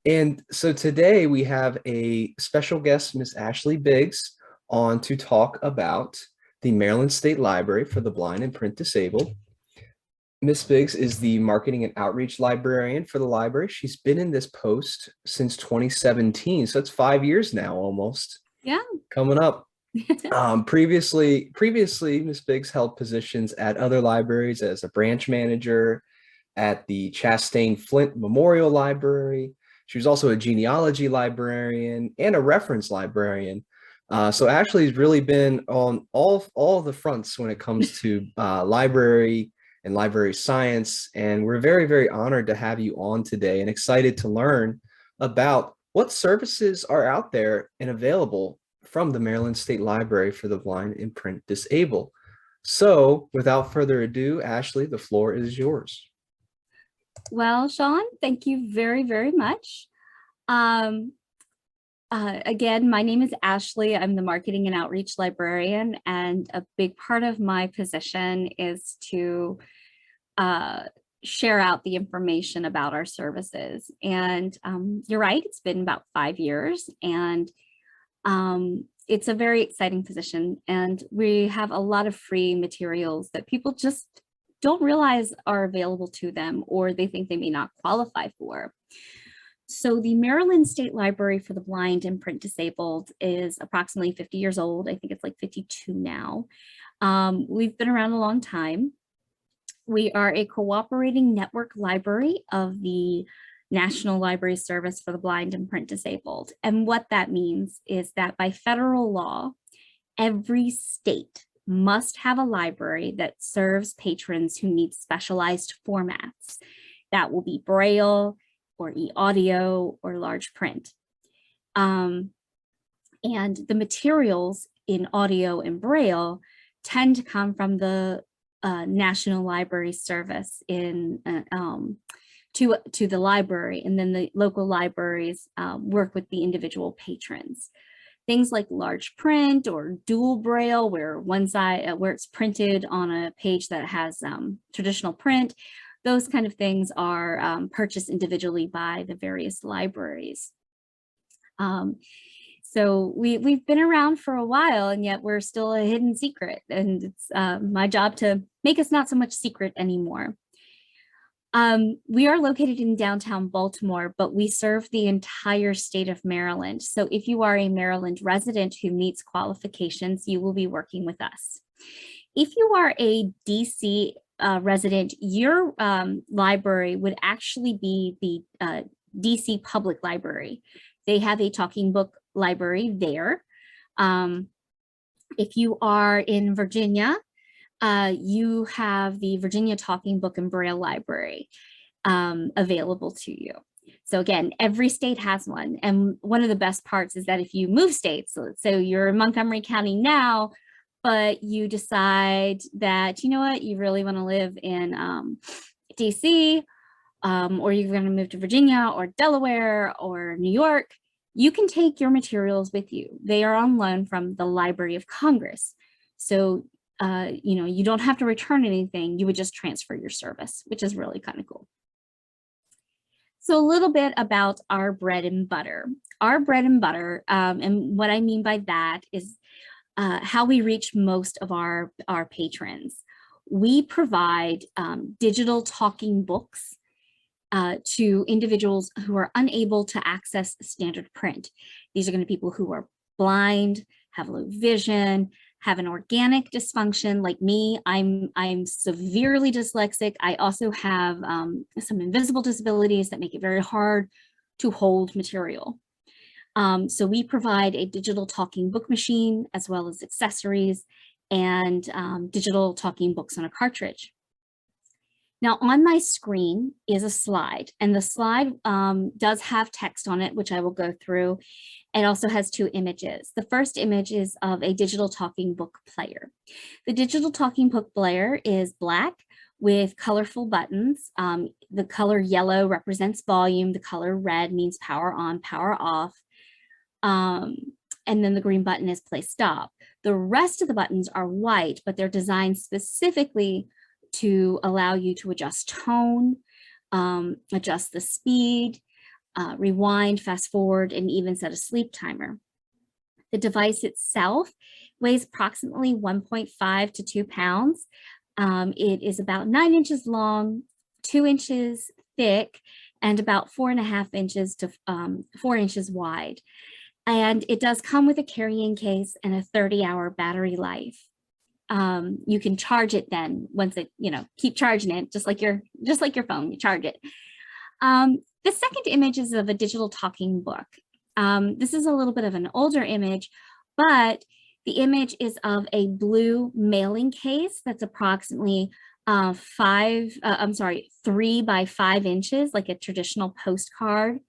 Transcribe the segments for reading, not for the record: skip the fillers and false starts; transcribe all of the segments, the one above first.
And so today we have a special guest, Miss Ashley Biggs, on to talk about the Maryland State Library for the Blind and Print Disabled. Miss Biggs is the Marketing and Outreach Librarian for the library. She's been in this post since 2017, so it's 5 years now almost, Yeah. coming up. Previously, Miss Biggs held positions at other libraries as a branch manager at the Chastain Flint Memorial Library. She was also a genealogy librarian and a reference librarian. So Ashley's really been on all the fronts when it comes to library and library science. And we're very, very honored to have you on today and excited to learn about what services are out there and available from the Maryland State Library for the Blind and Print Disabled. So without further ado, Ashley, the floor is yours. Well, Sean, thank you very, very much. Again, my name is Ashley. I'm the Marketing and Outreach Librarian, and a big part of my position is to share out the information about our services. And you're right, it's been about 5 years, and it's a very exciting position. And we have a lot of free materials that people just don't realize are available to them, or they think they may not qualify for. So the Maryland State Library for the Blind and Print Disabled is approximately 50 years old. I think it's like 52 now. We've been around a long time. We are a cooperating network library of the National Library Service for the Blind and Print Disabled. And what that means is that by federal law, every state must have a library that serves patrons who need specialized formats. That will be Braille or e-audio or large print. And the materials in audio and Braille tend to come from the National Library Service to the library, and then the local libraries work with the individual patrons. Things like large print or dual Braille, where one side where it's printed on a page that has traditional print, those kind of things are purchased individually by the various libraries. So we've been around for a while, and yet we're still a hidden secret, and it's my job to make us not so much secret anymore. We are located in downtown Baltimore, but we serve the entire state of Maryland. So if you are a Maryland resident who meets qualifications, you will be working with us. If you are a DC resident, your library would actually be the DC Public Library. They have a talking book library there. If you are in Virginia, you have the Virginia Talking Book and Braille Library available to you. So again, every state has one. And one of the best parts is that if you move states, so you're in Montgomery County now, but you decide that, you know what, you really want to live in DC, or you're going to move to Virginia or Delaware or New York, you can take your materials with you. They are on loan from the Library of Congress. So you don't have to return anything. You would just transfer your service, which is really kind of cool. So a little bit about our bread and butter. Our bread and butter, and what I mean by that is how we reach most of our patrons. We provide digital talking books to individuals who are unable to access standard print. These are going to be people who are blind, have low vision, have an organic dysfunction like me. I'm severely dyslexic. I also have some invisible disabilities that make it very hard to hold material. So we provide a digital talking book machine, as well as accessories and digital talking books on a cartridge. Now on my screen is a slide, and the slide does have text on it, which I will go through. It also has two images. The first image is of a digital talking book player. The digital talking book player is black with colorful buttons. The color yellow represents volume. The color red means power on, power off. And then the green button is play stop. The rest of the buttons are white, but they're designed specifically to allow you to adjust tone, adjust the speed, rewind, fast forward, and even set a sleep timer. The device itself weighs approximately 1.5 to 2 pounds. It is about 9 inches long, 2 inches thick, and about 4.5 inches to 4 inches wide. And it does come with a carrying case and a 30-hour battery life. You can charge it then once it, keep charging it, just like your phone, you charge it. The second image is of a digital talking book. This is a little bit of an older image, but the image is of a blue mailing case that's approximately 3 by 5 inches, like a traditional postcard,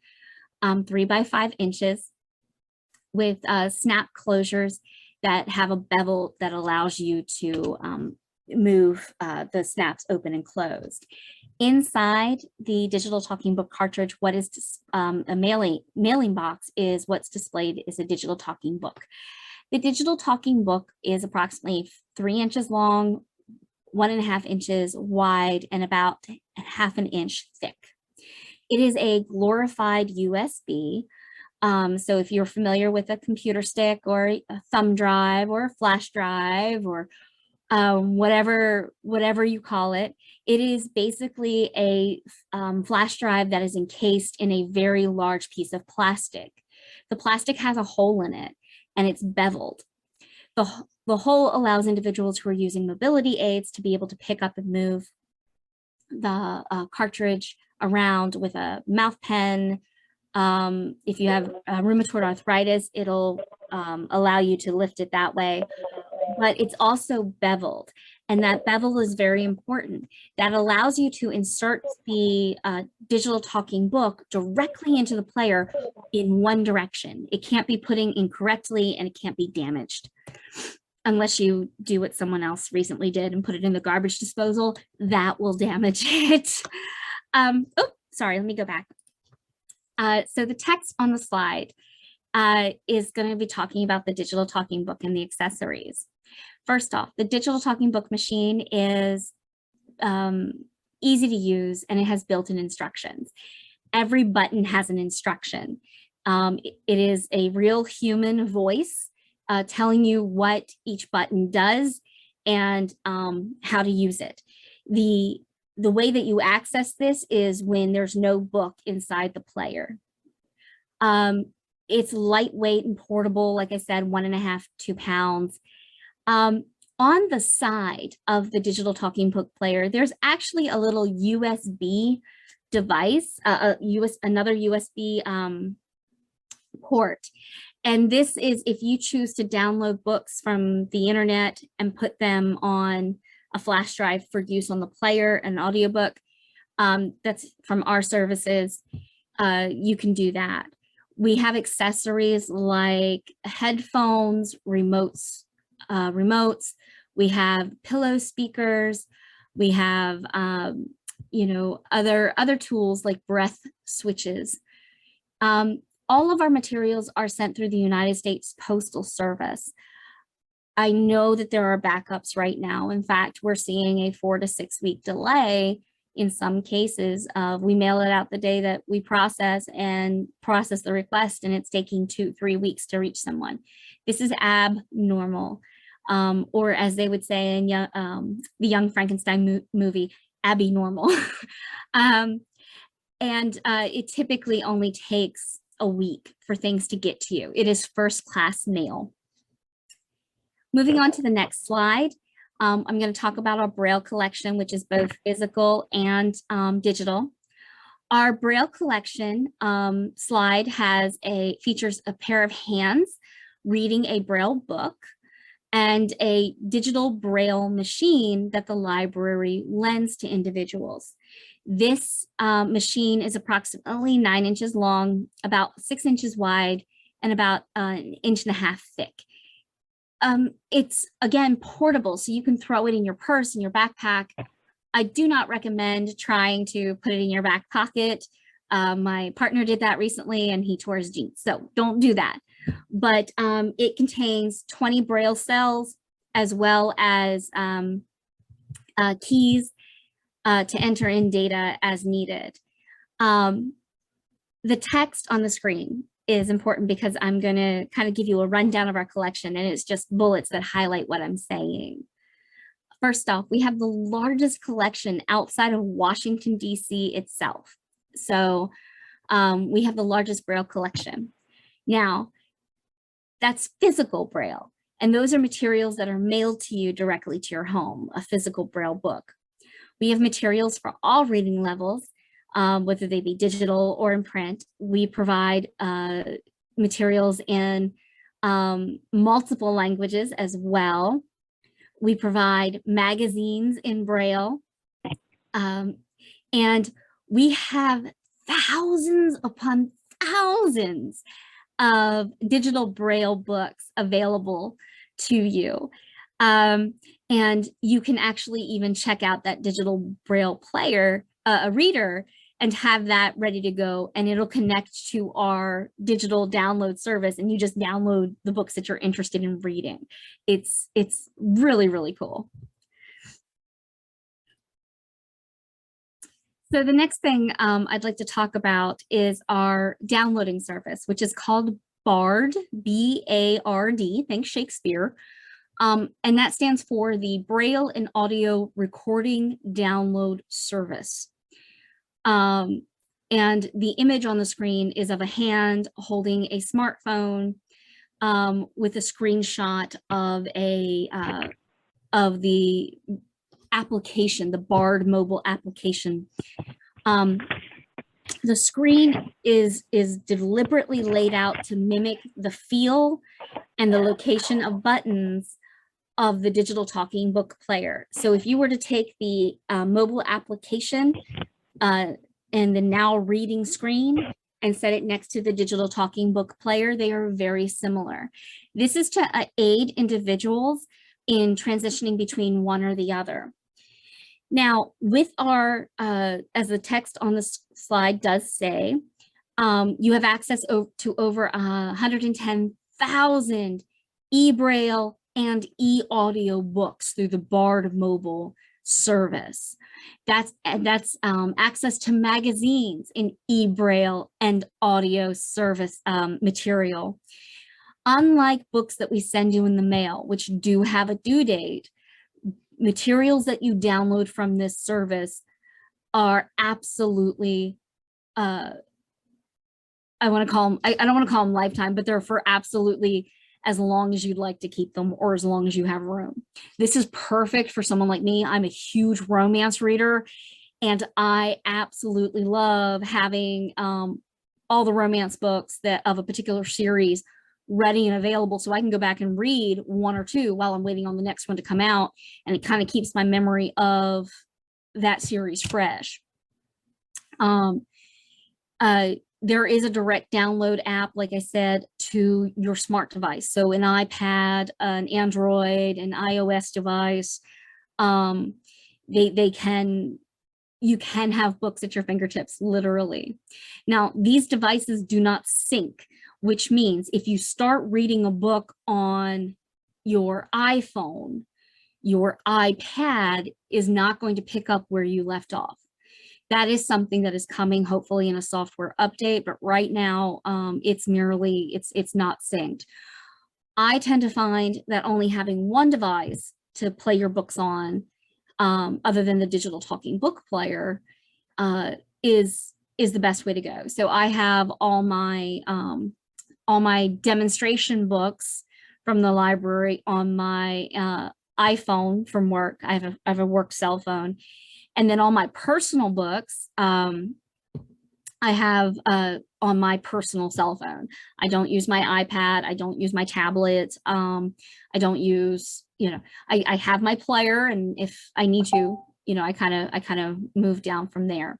3 by 5 inches with snap closures that have a bevel that allows you to move the snaps open and closed. Inside the digital talking book cartridge, what is a mailing box is what's displayed is a digital talking book. The digital talking book is approximately 3 inches long, 1.5 inches wide, and about 1/2 inch thick. It is a glorified USB. So if you're familiar with a computer stick or a thumb drive or a flash drive or whatever you call it, it is basically a flash drive that is encased in a very large piece of plastic. The plastic has a hole in it and it's beveled. The hole allows individuals who are using mobility aids to be able to pick up and move the cartridge around with a mouth pen. If you have rheumatoid arthritis, it'll allow you to lift it that way. But it's also beveled, and that bevel is very important. That allows you to insert the digital talking book directly into the player in one direction. It can't be putting incorrectly and it can't be damaged. Unless you do what someone else recently did and put it in the garbage disposal, that will damage it. Sorry, let me go back. So the text on the slide is going to be talking about the digital talking book and the accessories. First off, the digital talking book machine is easy to use and it has built-in instructions. Every button has an instruction. It is a real human voice telling you what each button does and how to use it. The way that you access this is when there's no book inside the player. It's lightweight and portable, like I said, 1.5 to 2 pounds. On the side of the digital talking book player, there's actually a little USB device, another USB port. And this is if you choose to download books from the internet and put them on a flash drive for use on the player, an audiobook, that's from our services, you can do that. We have accessories like headphones, remotes. We have pillow speakers. We have, other tools like breath switches. All of our materials are sent through the United States Postal Service. I know that there are backups right now. In fact, we're seeing a 4 to 6 week delay in some cases. We mail it out the day that we process the request, and it's taking 2-3 weeks to reach someone. This is abnormal, or as they would say in the Young Frankenstein movie, Abby normal. And it typically only takes a week for things to get to you. It is first class mail. Moving on to the next slide, I'm going to talk about our Braille collection, which is both physical and digital. Our Braille collection slide features a pair of hands reading a Braille book and a digital Braille machine that the library lends to individuals. This machine is approximately 9 inches long, about 6 inches wide, and about 1.5 inches thick. It's, again, portable, so you can throw it in your purse, in your backpack. I do not recommend trying to put it in your back pocket. My partner did that recently and he tore his jeans, so don't do that. But it contains 20 Braille cells as well as keys to enter in data as needed. the text on the screen is important because I'm going to kind of give you a rundown of our collection, and it's just bullets that highlight what I'm saying. First off, we have the largest collection outside of Washington, D.C. itself. So we have the largest Braille collection. Now, that's physical Braille, and those are materials that are mailed to you directly to your home, a physical Braille book. We have materials for all reading levels, whether they be digital or in print. We provide materials in multiple languages as well. We provide magazines in Braille. And we have thousands upon thousands of digital Braille books available to you. And you can actually even check out that digital Braille player, a reader, and have that ready to go, and it'll connect to our digital download service, and you just download the books that you're interested in reading. It's really, really cool. So the next thing I'd like to talk about is our downloading service, which is called BARD, B-A-R-D, thanks Shakespeare. And that stands for the Braille and Audio Recording Download Service. And the image on the screen is of a hand holding a smartphone with a screenshot of the application, the BARD mobile application. The screen is deliberately laid out to mimic the feel and the location of buttons of the digital talking book player. So if you were to take the mobile application and the now reading screen and set it next to the digital talking book player, they are very similar. This is to aid individuals in transitioning between one or the other. Now, with our, as the text on the slide does say, you have access to over 110,000 e-Braille and e-audio books through the BARD mobile service. That's access to magazines in e-Braille and audio service material. Unlike books that we send you in the mail, which do have a due date, materials that you download from this service are absolutely, I don't want to call them lifetime, but they're for absolutely as long as you'd like to keep them, or as long as you have room. This is perfect for someone like me. I'm a huge romance reader, and I absolutely love having all the romance books of a particular series ready and available, so I can go back and read one or two while I'm waiting on the next one to come out, and it kind of keeps my memory of that series fresh. There is a direct download app, like I said, to your smart device. So an iPad, an Android, an iOS device, you can have books at your fingertips, literally. Now, these devices do not sync, which means if you start reading a book on your iPhone, your iPad is not going to pick up where you left off. That is something that is coming hopefully in a software update, but right now it's not synced. I tend to find that only having one device to play your books on, other than the digital talking book player, is the best way to go. So I have all my demonstration books from the library on my iPhone from work. I have a work cell phone. And then all my personal books, I have on my personal cell phone. I don't use my iPad. I don't use my tablet. I don't use, I have my player, and if I need to, I kind of move down from there.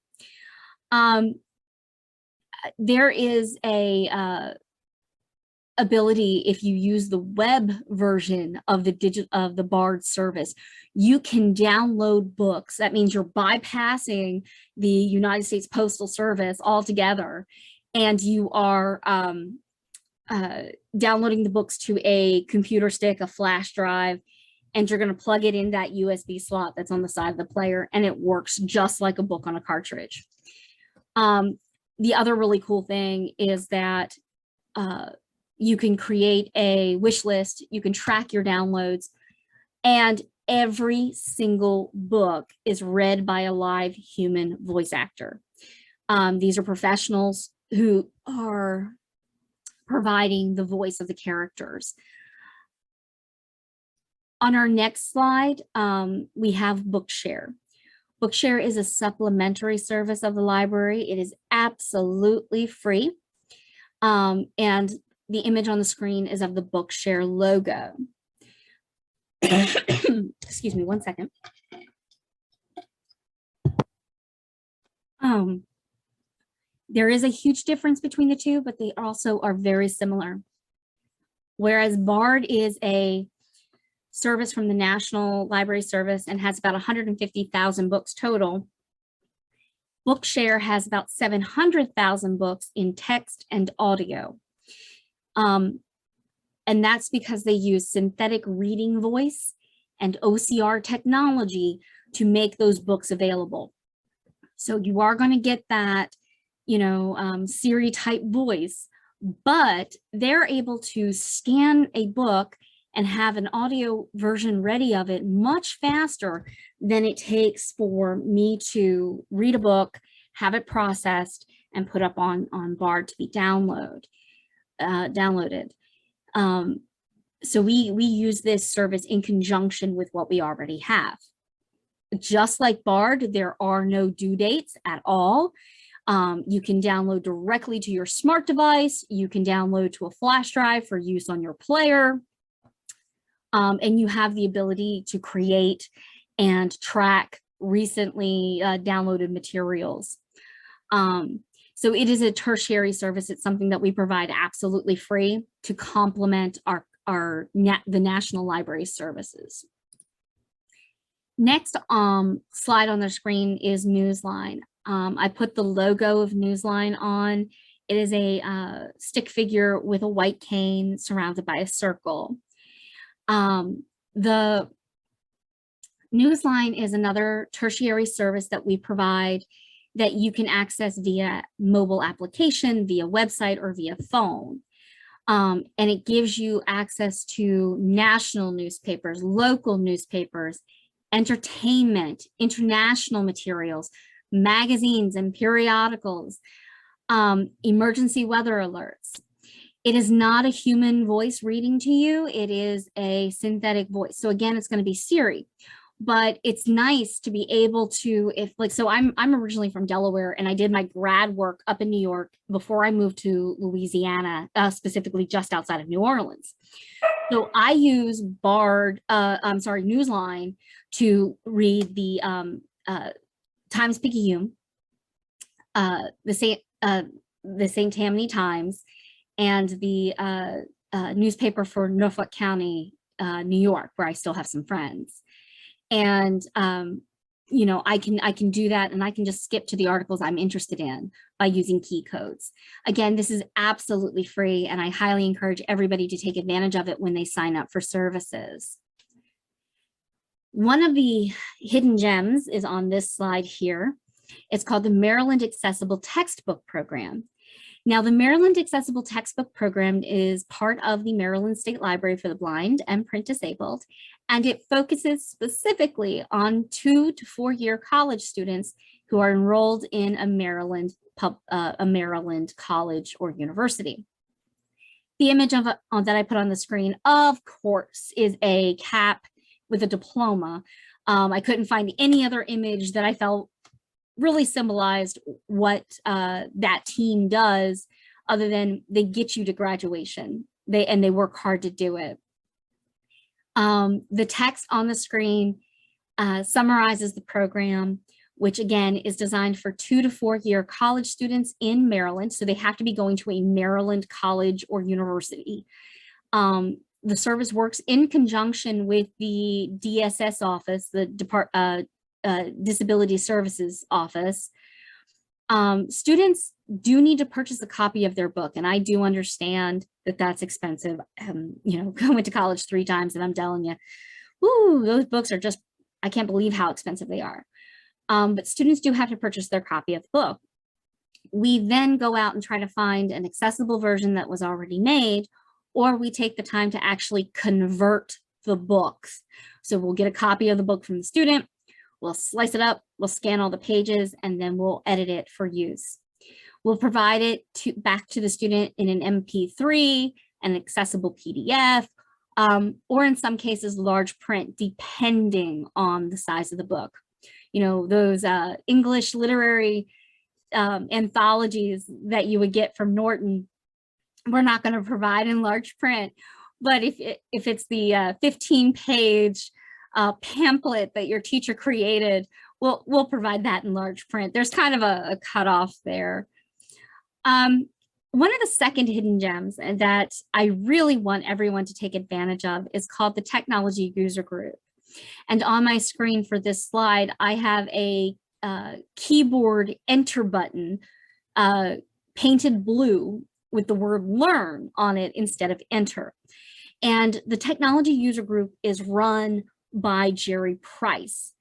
There is a ability, if you use the web version of the BARD service, you can download books. That means you're bypassing the United States Postal Service altogether, and you are downloading the books to a computer stick, a flash drive, and you're going to plug it in that USB slot that's on the side of the player, and it works just like a book on a cartridge. the other really cool thing is that you can create a wish list, you can track your downloads, and every single book is read by a live human voice actor. These are professionals who are providing the voice of the characters. On our next slide, we have Bookshare. Bookshare is a supplementary service of the library. It is absolutely free. And the image on the screen is of the Bookshare logo. Excuse me, one second. There is a huge difference between the two, but they also are very similar. Whereas BARD is a service from the National Library Service and has about 150,000 books total, Bookshare has about 700,000 books in text and audio. And that's because they use synthetic reading voice and OCR technology to make those books available. So you are going to get that, Siri type voice, but they're able to scan a book and have an audio version ready of it much faster than it takes for me to read a book, have it processed, and put up on BARD to be downloaded. So we use this service in conjunction with what we already have. Just like BARD, there are no due dates at all. You can download directly to your smart device. You can download to a flash drive for use on your player. And you have the ability to create and track recently downloaded materials. So it is a tertiary service. It's something that we provide absolutely free to complement the National Library services. Next slide on the screen is Newsline. I put the logo of Newsline on. It is a stick figure with a white cane surrounded by a circle. The Newsline is another tertiary service that we provide that you can access via mobile application, via website, or via phone. And it gives you access to national newspapers, local newspapers, entertainment, international materials, magazines and periodicals, emergency weather alerts. It is not a human voice reading to you. It is a synthetic voice. So again, it's going to be Siri, but it's nice to be able to, so I'm originally from Delaware, and I did my grad work up in New York before I moved to Louisiana, specifically just outside of New Orleans. So I use Newsline to read the Times-Picayune, the St. Tammany Times, and the newspaper for Norfolk County, New York, where I still have some friends. And I can do that, and I can just skip to the articles I'm interested in by using key codes. Again, this is absolutely free, and I highly encourage everybody to take advantage of it when they sign up for services. One of the hidden gems is on this slide here. It's called the Maryland Accessible Textbook Program. Now, the Maryland Accessible Textbook Program is part of the Maryland State Library for the Blind and Print Disabled, and it focuses specifically on 2 to 4 year college students who are enrolled in a Maryland college or university. The image that I put on the screen, of course, is a cap with a diploma. I couldn't find any other image that I felt really symbolized what that team does, other than they get you to graduation. They work hard to do it. The text on the screen summarizes the program, which again is designed for 2 to 4 year college students in Maryland. So they have to be going to a Maryland college or university. The service works in conjunction with the DSS office, the Disability Services Office. Students do need to purchase a copy of their book, and I do understand that that's expensive. I went to college 3 times, and I'm telling you, whoo, those books are just, I can't believe how expensive they are. But students do have to purchase their copy of the book. We then go out and try to find an accessible version that was already made, or we take the time to actually convert the books. So we'll get a copy of the book from the student, we'll slice it up, we'll scan all the pages, and then we'll edit it for use. We'll provide it back to the student in an MP3, an accessible PDF, or in some cases, large print, depending on the size of the book. You know, those English literary anthologies that you would get from Norton, we're not going to provide in large print. But if it's the 15-page pamphlet that your teacher created, we'll provide that in large print. There's kind of a cutoff there. One of the second hidden gems that I really want everyone to take advantage of is called the Technology User Group. And on my screen for this slide, I have a keyboard enter button painted blue with the word learn on it instead of enter. And the Technology User Group is run by Jerry Price.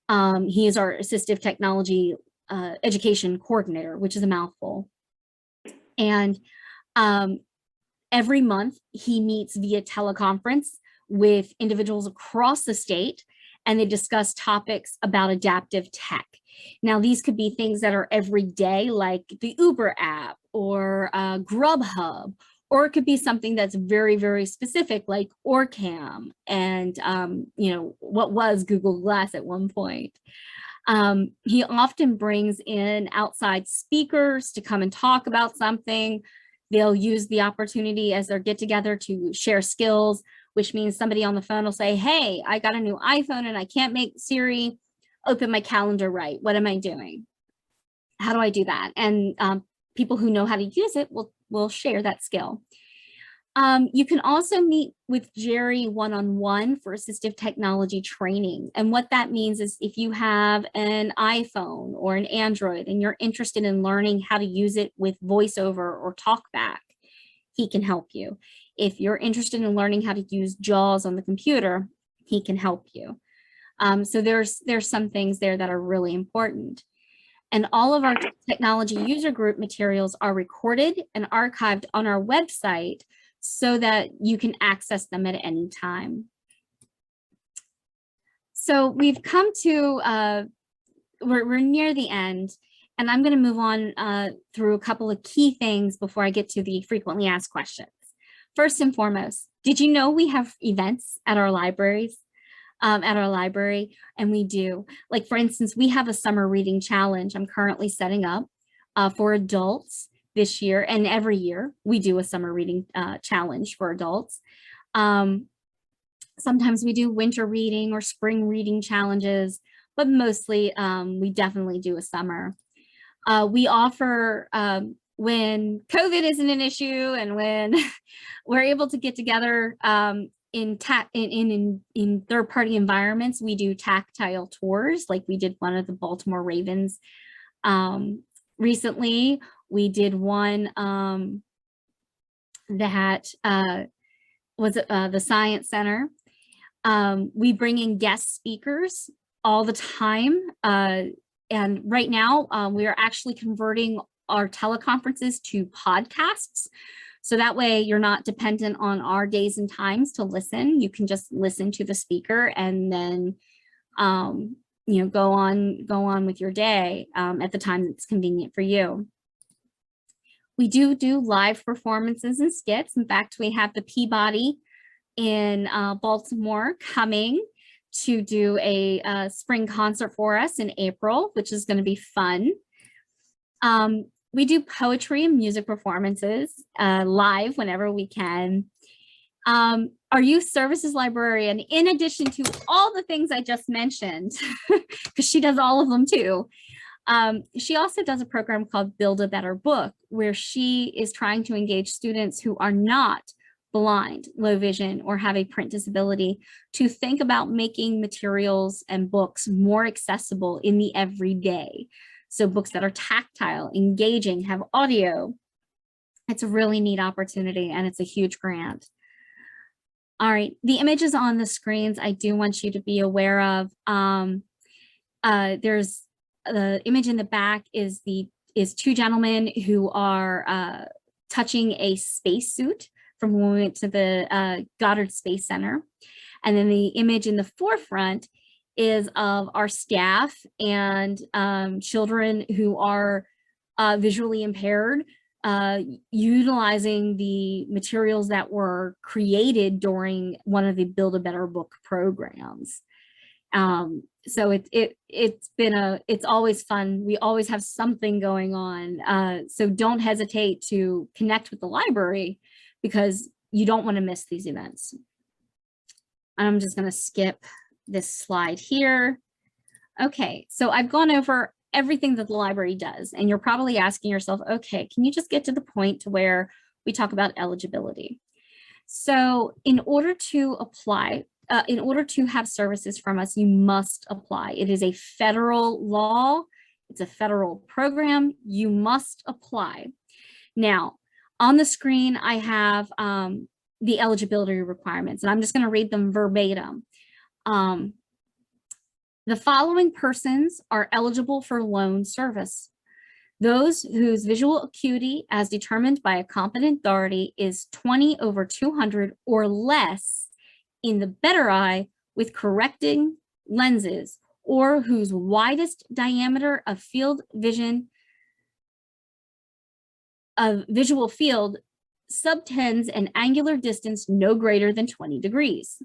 He is our Assistive Technology Education Coordinator, which is a mouthful. And every month he meets via teleconference with individuals across the state, and they discuss topics about adaptive tech. Now, these could be things that are everyday, like the Uber app or Grubhub, or it could be something that's very, very specific, like OrCam and, you know, what was Google Glass at one point. He often brings in outside speakers to come and talk about something. They'll use the opportunity as their get together to share skills, which means somebody on the phone will say, hey, I got a new iPhone and I can't make Siri open my calendar right. What am I doing? How do I do that? And people who know how to use it will share that skill. You can also meet with Jerry one-on-one for assistive technology training. And what that means is if you have an iPhone or an Android and you're interested in learning how to use it with voiceover or talkback, he can help you. If you're interested in learning how to use JAWS on the computer, he can help you. So there's some things there that are really important. And all of our technology user group materials are recorded and archived on our website so that you can access them at any time. So we've come to, we're near the end, and I'm going to move on through a couple of key things before I get to the frequently asked questions. First and foremost, did you know we have events at our libraries? At our library, and we do. Like, for instance, we have a summer reading challenge I'm currently setting up for adults this year, and every year we do a summer reading challenge for adults. Sometimes we do winter reading or spring reading challenges, but mostly we definitely do a summer. We offer, when COVID isn't an issue and when we're able to get together in third-party environments, we do tactile tours, like we did one of the Baltimore Ravens recently. We did one that was the Science Center. We bring in guest speakers all the time. And right now, we are actually converting our teleconferences to podcasts. So that way you're not dependent on our days and times to listen. You can just listen to the speaker and then, you know, go on with your day at the time that's convenient for you. We do live performances and skits. In fact, we have the Peabody in Baltimore coming to do a spring concert for us in April, which is going to be fun. We do poetry and music performances live whenever we can. Our youth services librarian, in addition to all the things I just mentioned, because she does all of them too, she also does a program called Build a Better Book, where she is trying to engage students who are not blind, low vision, or have a print disability to think about making materials and books more accessible in the everyday. So books that are tactile, engaging, have audio. It's a really neat opportunity, and it's a huge grant. All right, the images on the screens, I do want you to be aware of. There's the image in the back is the is two gentlemen who are touching a spacesuit from when we went to the Goddard Space Center. And then the image in the forefront is of our staff and children who are visually impaired, utilizing the materials that were created during one of the Build a Better Book programs. So it's always fun. We always have something going on. So don't hesitate to connect with the library because you don't want to miss these events. I'm just going to skip this slide here. Okay, so I've gone over everything that the library does, and you're probably asking yourself, okay, can you just get to the point to where we talk about eligibility? So in order to apply, in order to have services from us, you must apply. It is a federal law. It's a federal program. You must apply. Now, on the screen, I have the eligibility requirements, and I'm just going to read them verbatim. The following persons are eligible for loan service: those whose visual acuity as determined by a competent authority is 20/200 or less in the better eye with correcting lenses, or whose widest diameter of field vision of visual field subtends an angular distance no greater than 20 degrees.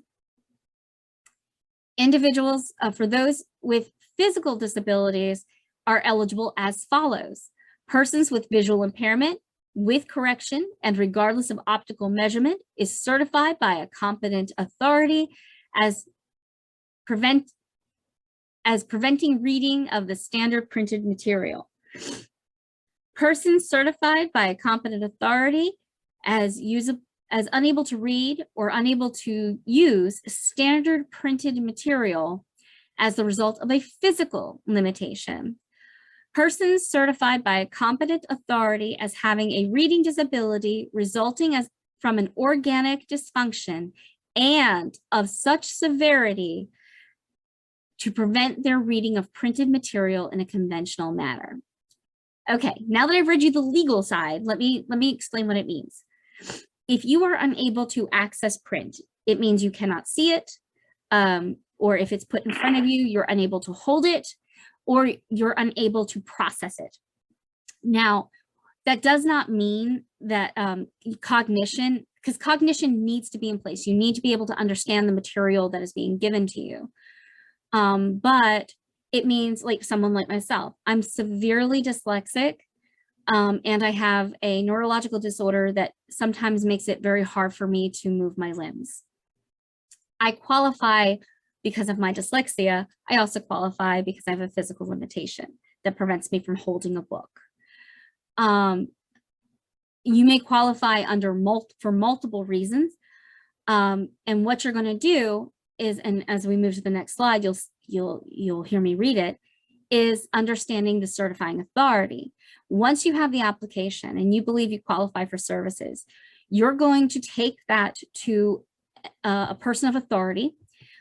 Individuals, for those with physical disabilities, are eligible as follows: persons with visual impairment with correction and regardless of optical measurement is certified by a competent authority as preventing reading of the standard printed material. Persons certified by a competent authority as unable to read or unable to use standard printed material as the result of a physical limitation. Persons certified by a competent authority as having a reading disability resulting from an organic dysfunction and of such severity to prevent their reading of printed material in a conventional manner. Okay, now that I've read you the legal side, let me explain what it means. If you are unable to access print, it means you cannot see it, or if it's put in front of you, you're unable to hold it, or you're unable to process it. Now, that does not mean that cognition, because cognition needs to be in place. You need to be able to understand the material that is being given to you. But it means, like someone like myself, I'm severely dyslexic. And I have a neurological disorder that sometimes makes it very hard for me to move my limbs. I qualify because of my dyslexia. I also qualify because I have a physical limitation that prevents me from holding a book. You may qualify for multiple reasons. And what you're going to do is, and as we move to the next slide, you'll hear me read it, is understanding the certifying authority. Once you have the application and you believe you qualify for services, you're going to take that to a person of authority,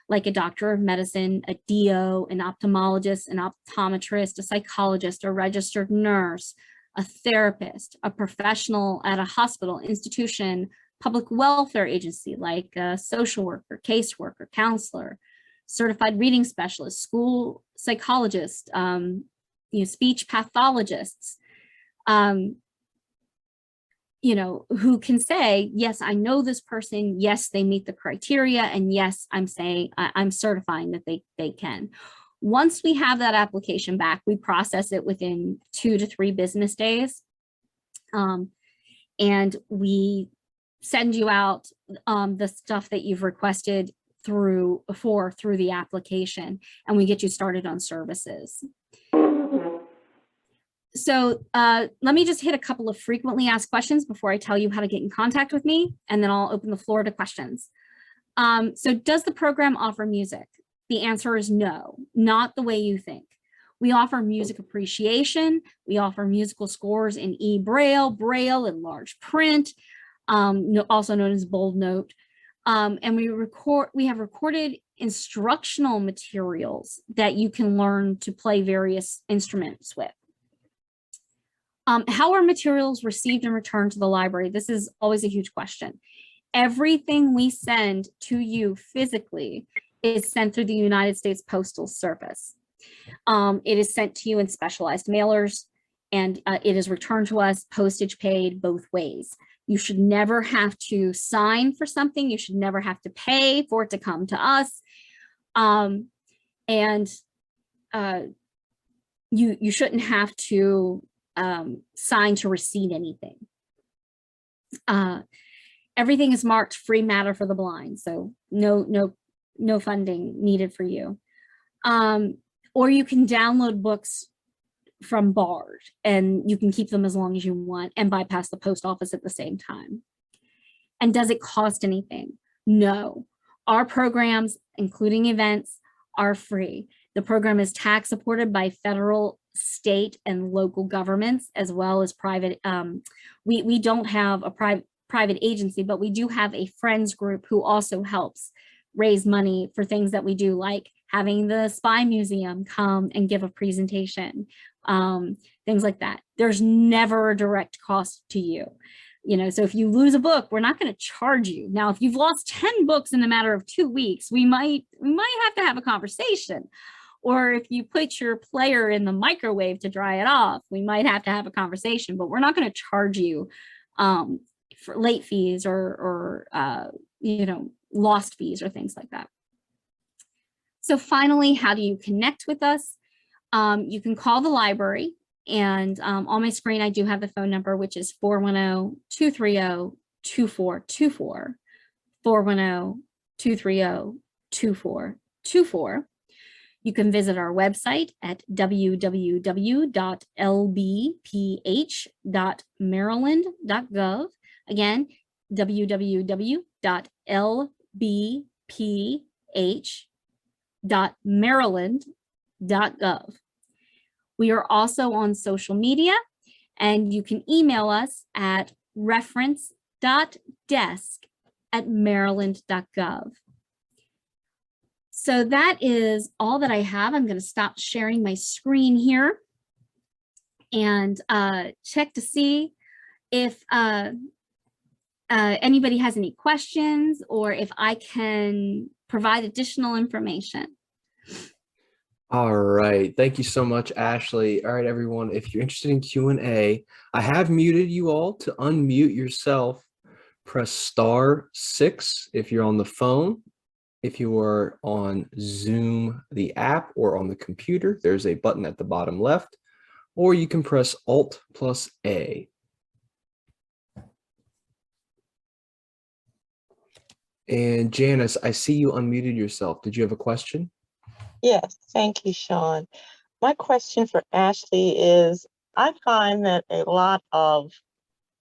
like a doctor of medicine, a DO, an ophthalmologist, an optometrist, a psychologist, a registered nurse, a therapist, a professional at a hospital, institution, public welfare agency, like a social worker, caseworker, counselor, certified reading specialist, school psychologist, speech pathologists, who can say, yes, I know this person, yes, they meet the criteria, and yes, I'm certifying that they can. Once we have that application back, we process it within 2 to 3 business days. And we send you out the stuff that you've requested through the application, and we get you started on services. So let me just hit a couple of frequently asked questions before I tell you how to get in contact with me, and then I'll open the floor to questions. So does the program offer music? The answer is no, not the way you think. We offer music appreciation. We offer musical scores in e-Braille, Braille, and large print, also known as bold note. And we have recorded instructional materials that you can learn to play various instruments with. How are materials received and returned to the library? This is always a huge question. Everything we send to you physically is sent through the United States Postal Service. It is sent to you in specialized mailers, and it is returned to us, postage paid, both ways. You should never have to sign for something. You should never have to pay for it to come to us. You shouldn't have to sign to receive anything. Everything is marked free matter for the blind, so no funding needed for you. Or you can download books from BARD, and you can keep them as long as you want and bypass the post office at the same time. And does it cost anything? No. Our programs, including events, are free. The program is tax supported by federal, state, and local governments, as well as private. We don't have a private agency, but we do have a friends group who also helps raise money for things that we do, like having the Spy Museum come and give a presentation, things like that. There's never a direct cost to you. So if you lose a book, we're not going to charge you. Now, if you've lost 10 books in a matter of 2 weeks, we might have to have a conversation. Or if you put your player in the microwave to dry it off, we might have to have a conversation, but we're not going to charge you for late fees or lost fees or things like that. So finally, how do you connect with us? You can call the library, and on my screen, I do have the phone number, which is 410-230-2424, 410-230-2424. You can visit our website at www.lbph.maryland.gov. Again, www.lbph.maryland.gov. We are also on social media, and you can email us at reference.desk@maryland.gov. So that is all that I have. I'm going to stop sharing my screen here and check to see if anybody has any questions or if I can provide additional information. All right. Thank you so much, Ashley. All right, everyone, if you're interested in Q&A, I have muted you all. To unmute yourself, press *6 if you're on the phone. If you are on Zoom, the app, or on the computer, there's a button at the bottom left, or you can press Alt+A. And Janice, I see you unmuted yourself. Did you have a question? Yes, thank you, Sean. My question for Ashley is, I find that a lot of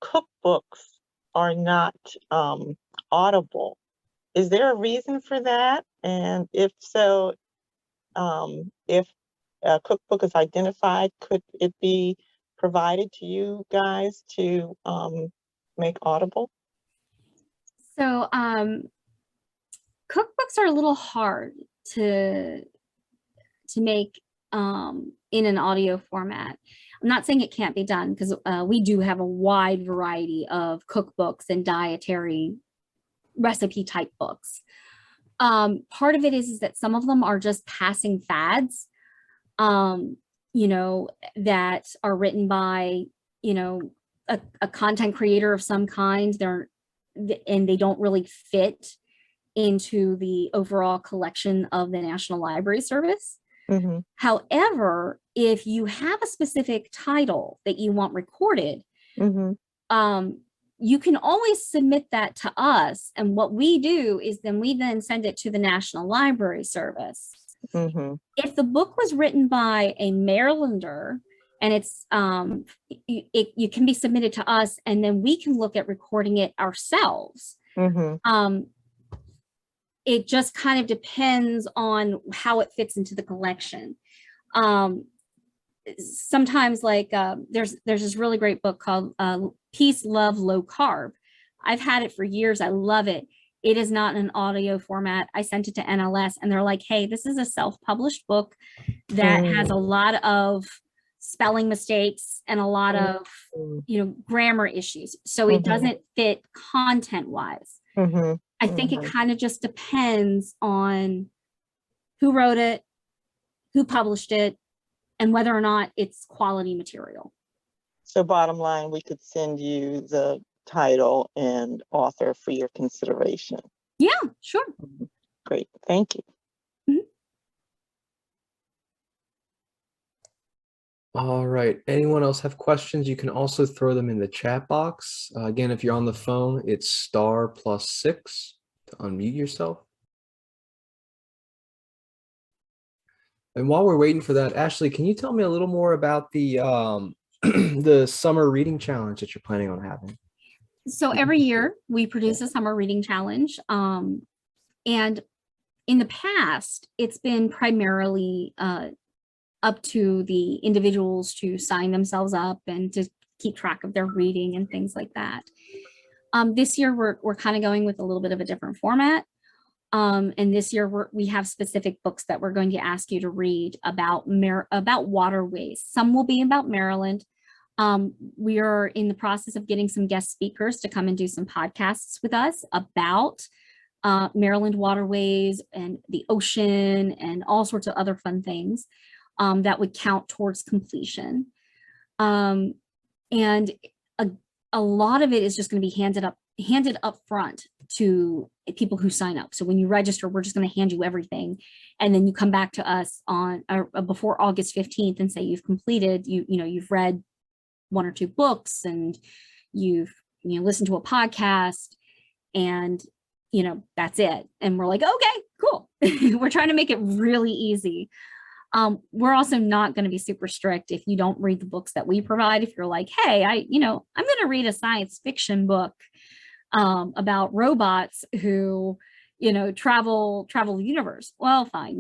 cookbooks are not audible. Is there a reason for that? And if so, if a cookbook is identified, could it be provided to you guys to make audible? So cookbooks are a little hard to make in an audio format. I'm not saying it can't be done, because we do have a wide variety of cookbooks and dietary recipe type books. Part of it is that some of them are just passing fads, that are written by, a content creator of some kind. And they don't really fit into the overall collection of the National Library Service. Mm-hmm. However, if you have a specific title that you want recorded, Mm-hmm. You can always submit that to us. And what we do is we send it to the National Library Service. Mm-hmm. If the book was written by a Marylander, and it's you can be submitted to us, and then we can look at recording it ourselves. Mm-hmm. It just kind of depends on how it fits into the collection. Sometimes, like there's this really great book called Peace, Love, Low Carb. I've had it for years. I love it. It is not in an audio format. I sent it to NLS, and they're like, hey, this is a self-published book that has a lot of spelling mistakes and a lot of, grammar issues. So it doesn't fit content wise. I think it kind of just depends on who wrote it, who published it, and whether or not it's quality material. So bottom line, we could send you the title and author for your consideration. Yeah, sure. Great, thank you. All right. Anyone else have questions? You can also throw them in the chat box. Again, if you're on the phone, it's *+6 to unmute yourself. And while we're waiting for that, Ashley, can you tell me a little more about the the summer reading challenge that you're planning on having? So every year we produce a summer reading challenge. And in the past, it's been primarily up to the individuals to sign themselves up and to keep track of their reading and things like that. This year, we're kind of going with a little bit of a different format. And this year, we have specific books that we're going to ask you to read about waterways. Some will be about Maryland. We are in the process of getting some guest speakers to come and do some podcasts with us about Maryland waterways and the ocean and all sorts of other fun things that would count towards completion. And a lot of it is just going to be handed up front to people who sign up. So when you register, we're just going to hand you everything, and then you come back to us on before August 15th and say you've completed, you've read 1 or 2 books, and you've listened to a podcast, and that's it. And we're like, okay, cool. We're trying to make it really easy. We're also not going to be super strict if you don't read the books that we provide. If you're like, hey, I'm going to read a science fiction book about robots who, travel the universe. Well, fine.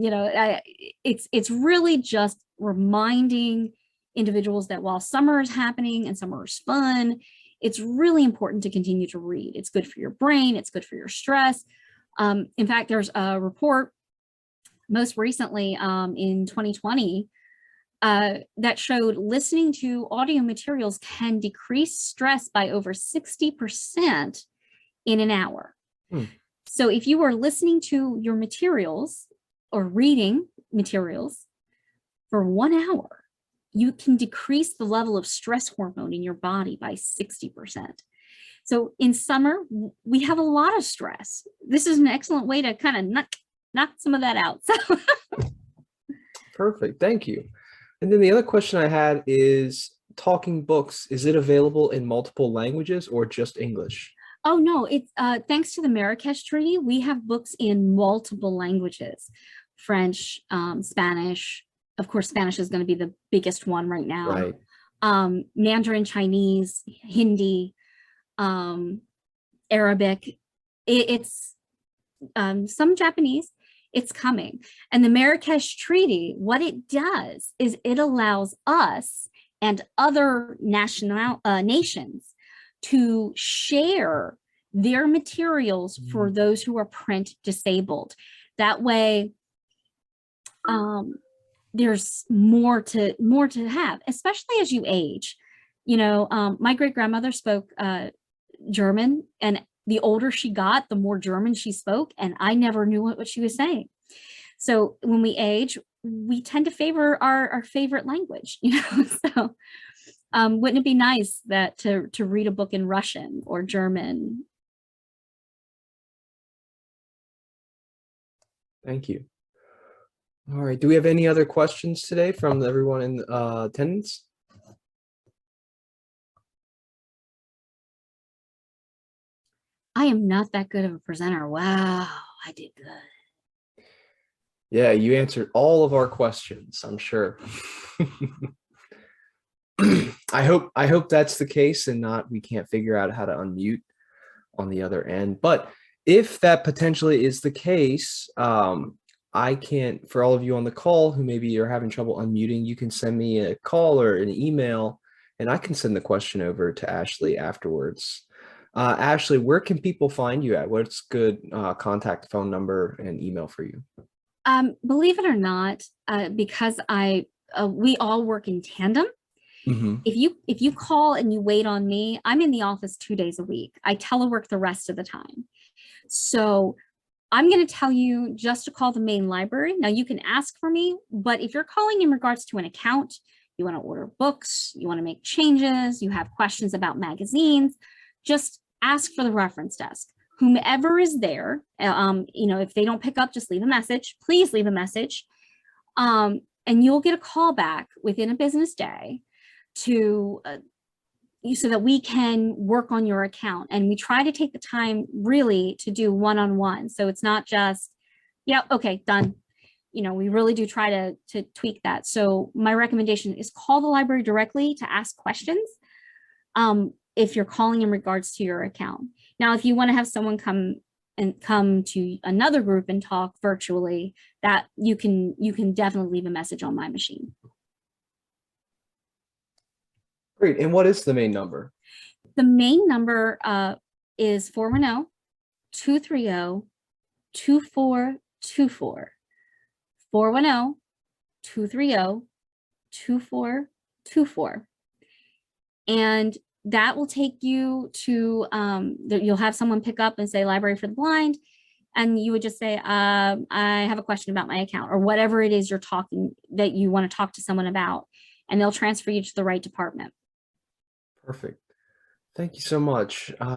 It's really just reminding individuals that while summer is happening and summer is fun, it's really important to continue to read. It's good for your brain. It's good for your stress. In fact, there's a report most recently in 2020 that showed listening to audio materials can decrease stress by over 60% in an hour. So if you are listening to your materials or reading materials for 1 hour, you can decrease the level of stress hormone in your body by 60%. So in summer, we have a lot of stress. This is an excellent way to kind of knock some of that out. So. Perfect. Thank you. And then the other question I had is talking books. Is it available in multiple languages or just English? Oh, no, it's thanks to the Marrakesh Treaty, we have books in multiple languages, French, Spanish. Of course, Spanish is going to be the biggest one right now. Right. Mandarin, Chinese, Hindi, Arabic. It's some Japanese. It's coming. And the Marrakesh Treaty, what it does is it allows us and other nations to share their materials for those who are print disabled. That way, there's more to have, especially as you age. My great grandmother spoke German, and the older she got, the more German she spoke, and I never knew what she was saying. So when we age, we tend to favor our favorite language, So wouldn't it be nice that to read a book in Russian or German? Thank you. All right. Do we have any other questions today from everyone in attendance? I am not that good of a presenter. Wow, I did good. Yeah, you answered all of our questions, I'm sure. I hope that's the case and not we can't figure out how to unmute on the other end. But if that potentially is the case, I can't, for all of you on the call who maybe are having trouble unmuting, you can send me a call or an email and I can send the question over to Ashley afterwards. Ashley, where can people find you at? What's good contact phone number and email for you? Believe it or not, because I we all work in tandem. Mhm. If you call and you wait on me, I'm in the office 2 days a week. I telework the rest of the time. So I'm going to tell you just to call the main library. Now you can ask for me, but if you're calling in regards to an account, you want to order books, you want to make changes, you have questions about magazines, just ask for the reference desk. Whomever is there, if they don't pick up, just leave a message. Please leave a message. And you'll get a call back within a business day to so that we can work on your account. And we try to take the time really to do one-on-one. So it's not just, yeah, okay, done. We really do try to tweak that. So my recommendation is call the library directly to ask questions if you're calling in regards to your account. Now, if you want to have someone come to another group and talk virtually, that you can definitely leave a message on my machine. Great. And what is the main number? The main number is 410-230-2424. 410-230-2424. And that will take you to, you'll have someone pick up and say Library for the Blind. And you would just say, I have a question about my account, or whatever it is that you want to talk to someone about. And they'll transfer you to the right department. Perfect. Thank you so much.